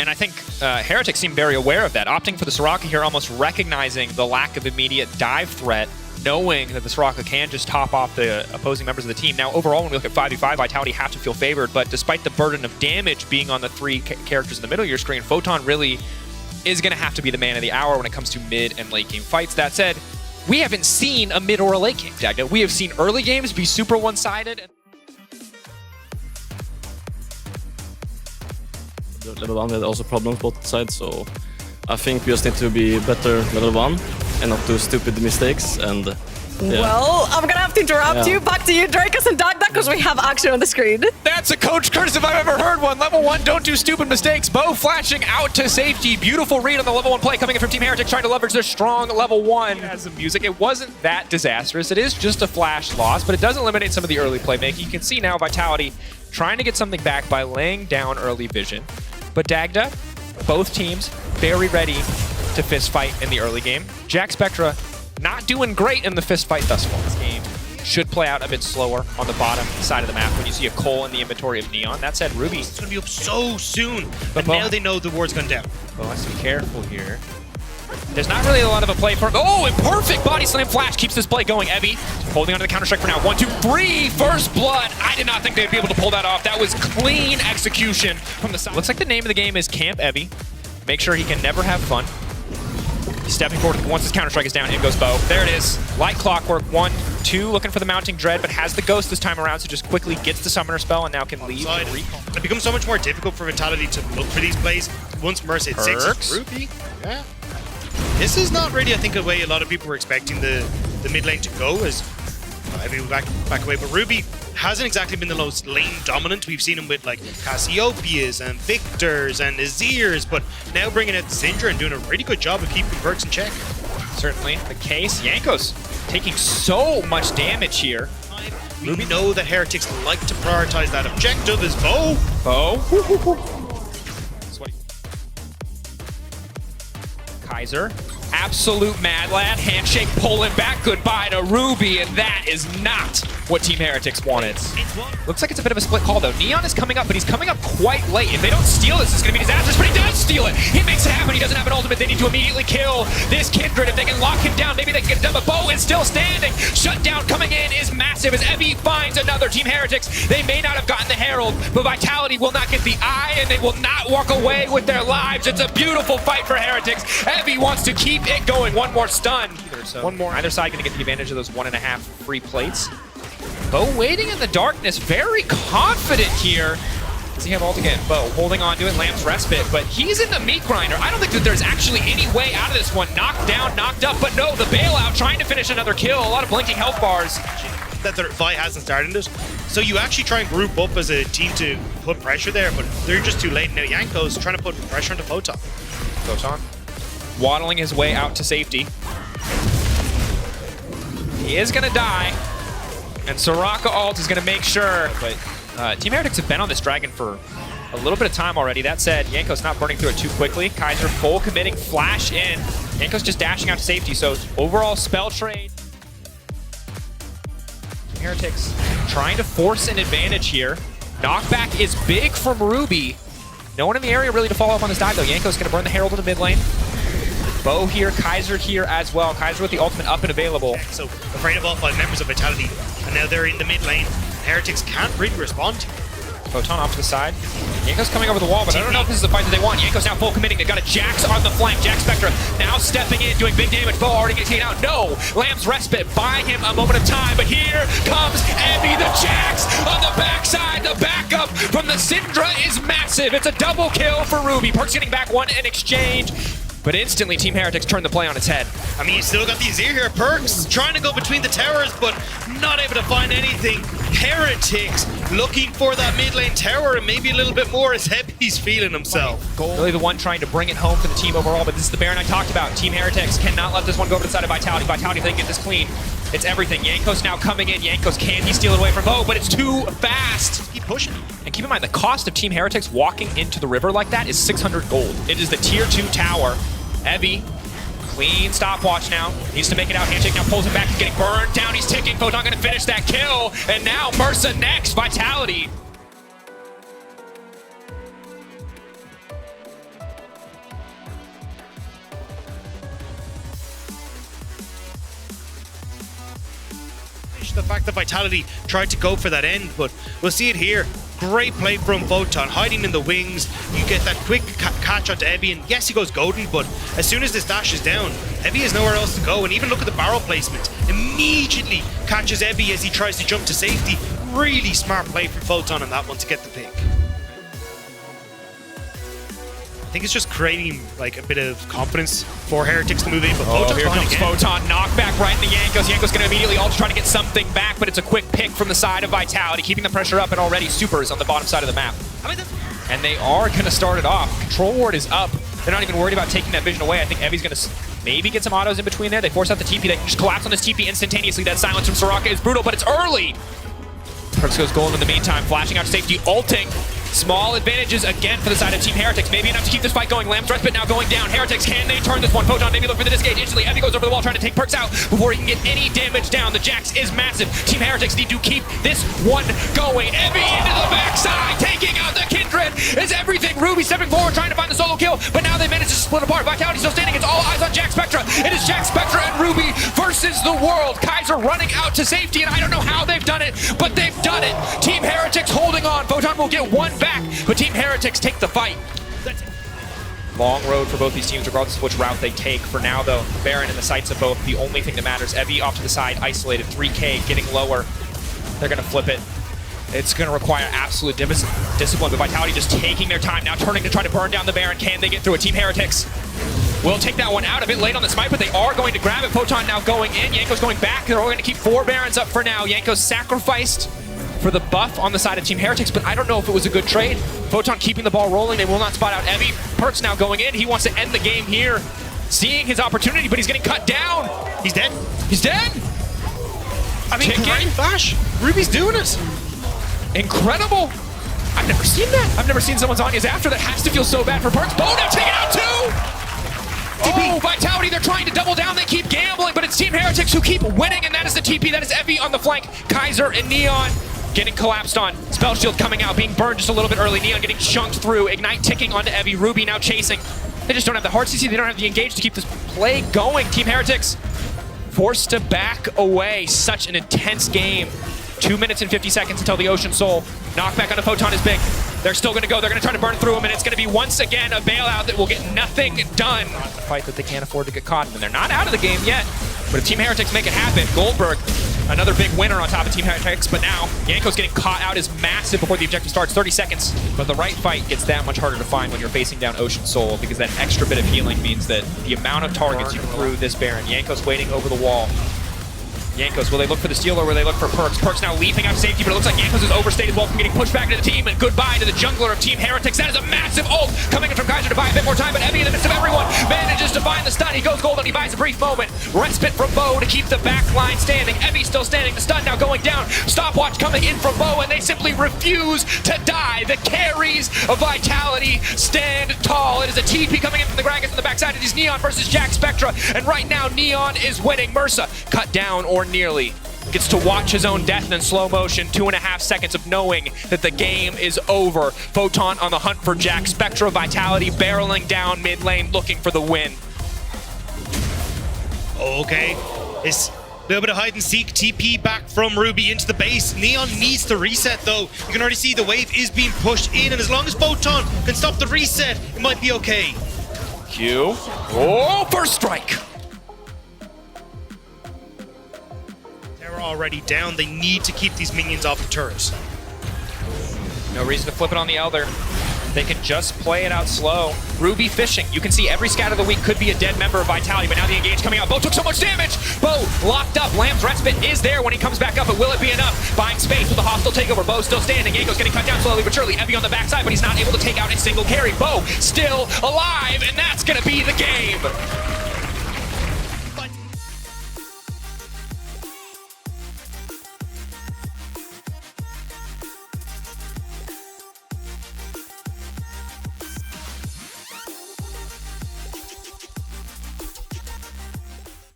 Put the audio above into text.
And I think Heretics seem very aware of that, opting for the Soraka here, almost recognizing the lack of immediate dive threat, knowing that the Soraka can just top off the opposing members of the team. Now, overall, when we look at 5v5, Vitality have to feel favored, but despite the burden of damage being on the three characters in the middle of your screen, Photon really is going to have to be the man of the hour when it comes to mid and late game fights. That said, we haven't seen a mid or a late game, Dagda. We have seen early games be super one-sided. Level 1 had also problems both sides, so I think we just need to be better level 1 and not do stupid mistakes. And yeah. Well, I'm gonna have to interrupt you. Back to you, Drakus and Dagda, because we have action on the screen. That's a coach curse if I've ever heard one. Level 1, don't do stupid mistakes. Bo flashing out to safety. Beautiful read on the level 1 play coming in from Team Heretics, trying to leverage their strong level 1 as the music. It wasn't that disastrous. It is just a flash loss, but it does eliminate some of the early playmaking. You can see now Vitality trying to get something back by laying down early vision. But Dagda, both teams very ready to fist fight in the early game. Jack Spectra not doing great in the fist fight thus far. This game should play out a bit slower on the bottom side of the map when you see a Cole in the inventory of Neon. That said, Ruby. It's going to be up so soon, but now they know the ward's gone down. Oh, has to be careful here. There's not really a lot of a play for... Oh, and perfect body slam flash keeps this play going. Evi holding onto the counter-strike for now. 1, 2, 3, first blood. I did not think they'd be able to pull that off. That was clean execution from the side. Looks like the name of the game is Camp Evi. Make sure he can never have fun. Stepping forward once his counter-strike is down, in goes Bo. There it is. Like clockwork. 1, 2, looking for the mounting dread, but has the ghost this time around, so just quickly gets the summoner spell and now can leave. It becomes so much more difficult for Vitality to look for these plays. Once Mercy hits 6, Ruby. Yeah. This is not really, I think, a way a lot of people were expecting the mid lane to go, as Evi will back away. But Ruby hasn't exactly been the most lane dominant. We've seen him with like Cassiopeias and Victors and Azirs, but now bringing out Syndra and doing a really good job of keeping Perks in check. Certainly the case. Jankos taking so much damage here. We know that Heretics like to prioritize that objective as Bo. Kaiser, absolute mad lad, handshake pulling back, goodbye to Ruby, and that is not what Team Heretics wanted. Looks like it's a bit of a split call though. Neon is coming up, but he's coming up quite late. If they don't steal this, it's going to be disastrous, but he does steal it. He makes it happen. He doesn't have an ultimate. They need to immediately kill this Kindred. If they can lock him down, maybe they can get it done, but Bo is still standing. Shutdown coming in is massive as Evi finds another. Team Heretics, they may not have gotten the Herald, but Vitality will not get the eye, and they will not walk away with their lives. It's a beautiful fight for Heretics. Evi wants to keep it going. One more stun. One more. Either side going to get the advantage of those 1.5 free plates. Bo waiting in the darkness, very confident here. Does he have ult again? Bo holding on to it, Lamb's respite, but he's in the meat grinder. I don't think that there's actually any way out of this one. Knocked down, knocked up, but no, the bailout trying to finish another kill. A lot of blinking health bars. That their fight hasn't started this. So you actually try and group up as a team to put pressure there, but they're just too late. Now Yanko's trying to put pressure onto Photon. Photon waddling his way out to safety. He is gonna die. And Soraka ult is going to make sure, but Team Heretics have been on this dragon for a little bit of time already. That said, Yanko's not burning through it too quickly. Kaiser full committing, flash in. Yanko's just dashing out to safety, so overall spell trade. Team Heretics trying to force an advantage here. Knockback is big from Ruby. No one in the area really to follow up on this dive though. Yanko's going to burn the Herald in the mid lane. Bo here, Kaiser here as well. Kaiser with the ultimate up and available. So afraid of all 5 members of Vitality, and now they're in the mid lane. Heretics can't really respond. Photon off to the side. Yanko's coming over the wall, but I don't know if this is the fight that they want. Yanko's now full committing. They've got a Jax on the flank. Jax Spectra now stepping in, doing big damage. Bo already getting taken out. No! Lamb's respite buying him a moment of time, but here comes Evi the Jax on the backside. The backup from the Syndra is massive. It's a double kill for Ruby. Perks getting back 1 in exchange. But instantly, Team Heretics turned the play on its head. I mean, you still got the Azir here. Perks trying to go between the towers, but not able to find anything. Heretics looking for that mid lane tower, and maybe a little bit more as Evi's feeling himself. Really the one trying to bring it home for the team overall, but this is the Baron I talked about. Team Heretics cannot let this one go over to the side of Vitality. Vitality, if they can get this clean, it's everything. Jankos now coming in. Jankos, can he steal it away from Bo? But it's too fast. Keep pushing. And keep in mind, the cost of Team Heretics walking into the river like that is 600 gold. It is the tier 2 tower. Evi, clean stopwatch now. Needs to make it out. Handshake now pulls him back. He's getting burned down. He's ticking. Photon going to finish that kill. And now Mersa next. Vitality. the fact that Vitality tried to go for that end, but we'll see it here. Great play from Photon, hiding in the wings. You get that quick catch onto Evi, and yes, he goes golden, but as soon as this dash is down, Evi has nowhere else to go, and even look at the barrel placement. Immediately catches Evi as he tries to jump to safety. Really smart play from Photon on that one to get the pick. I think it's just creating like a bit of confidence for Heretics to move in, but Photon's here behind comes again. Photon, knockback right in the Jankos. Jankos going to immediately ult, trying to get something back, but it's a quick pick from the side of Vitality, keeping the pressure up, and already Supers on the bottom side of the map. And they are going to start it off. Control ward is up. They're not even worried about taking that vision away. I think Evi's going to maybe get some autos in between there. They force out the TP. They can just collapse on this TP instantaneously. That silence from Soraka is brutal, but it's early. Perks goes gold in the meantime, flashing out to safety, ulting. Small advantages again for the side of Team Heretics. Maybe enough to keep this fight going. Lamb's Respite now going down. Heretics, can they turn this one? Photon maybe look for the disengage. Instantly, Evi goes over the wall trying to take Perks out before he can get any damage down. The Jax is massive. Team Heretics need to keep this one going. Evi into the backside, taking out the Kindred. Is everything. Ruby stepping forward, trying to find the solo kill, but now they managed to split apart. Vitality still standing. It's all eyes on Jack Spectra. It is Jack Spectra and Ruby versus the world. Kaiser running out to safety, and I don't know how they've done it, but they've done it. Team Heretics holding on. Photon will get one back, but Team Heretics take the fight. Long road for both these teams, regardless of which route they take. For now, though, Baron in the sights of both. The only thing that matters, Evi off to the side, isolated, 3K, getting lower. They're going to flip it. It's going to require absolute discipline, but Vitality just taking their time now, turning to try to burn down the Baron. Can they get through it? Team Heretics will take that one out a bit late on the smite, but they are going to grab it. Photon now going in. Yanko's going back. They're only going to keep 4 Barons up for now. Yanko's sacrificed for the buff on the side of Team Heretics, but I don't know if it was a good trade. Photon keeping the ball rolling. They will not spot out Evi. Perks now going in. He wants to end the game here, seeing his opportunity, but he's getting cut down. He's dead. He's dead. I mean, great flash. Ruby's doing it. Incredible. I've never seen that. I've never seen someone's Anya's after. That has to feel so bad for Perks. Bo now taking out 2. Oh, Vitality, they're trying to double down. They keep gambling, but it's Team Heretics who keep winning, and that is the TP. That is Evi on the flank. Kaiser and Neon getting collapsed on. Spell Shield coming out, being burned just a little bit early. Neon getting chunked through. Ignite ticking onto Evi. Ruby now chasing. They just don't have the hard CC. They don't have the engage to keep this play going. Team Heretics forced to back away. Such an intense game. 2 minutes and 50 seconds until the Ocean Soul. Knockback on the Photon is big. They're still going to go. They're going to try to burn through him, and it's going to be once again a bailout that will get nothing done. A fight that they can't afford to get caught in. And they're not out of the game yet. But if Team Heretics make it happen, Goldberg, another big winner on top of Team Heretics. But now, Yanko's getting caught out is massive before the objective starts. 30 seconds. But the right fight gets that much harder to find when you're facing down Ocean Soul, because that extra bit of healing means that the amount of targets you can through this Baron. Yanko's waiting over the wall. Jankos, will they look for the steal or will they look for Perks? Perks now leaping out of safety, but it looks like Jankos is overstated well from getting pushed back to the team, and goodbye to the jungler of Team Heretics. That is a massive ult coming in from Kaiser to buy a bit more time, but Evi in the midst of everyone manages to find the stun. He goes gold and he buys a brief moment. Respite from Bo to keep the back line standing. Evi still standing, the stun now going down. Stopwatch coming in from Bo, and they simply refuse to die. The carries of Vitality stand tall. It is a TP coming in from the Gragas on the backside. It is Neon versus Jack Spectra, and right now Neon is winning. Mursa cut down or nearly. Gets to watch his own death in slow motion. 2.5 seconds of knowing that the game is over. Photon on the hunt for Jack. Spectra, Vitality barreling down mid lane looking for the win. Okay. It's a little bit of hide and seek. TP back from Ruby into the base. Neon needs to reset though. You can already see the wave is being pushed in, and as long as Photon can stop the reset, it might be okay. Q. Oh, first strike. Already down. They need to keep these minions off the turrets. No reason to flip it on the Elder. They can just play it out slow. Ruby fishing. You can see every scout of the week could be a dead member of Vitality, but now the engage coming out. Bo took so much damage. Bo locked up. Lamb's Respite is there when he comes back up, but will it be enough? Buying space with a hostile takeover. Bo still standing. Yanko's getting cut down slowly but surely. Evi on the backside, but he's not able to take out a single carry. Bo still alive, and that's going to be the game.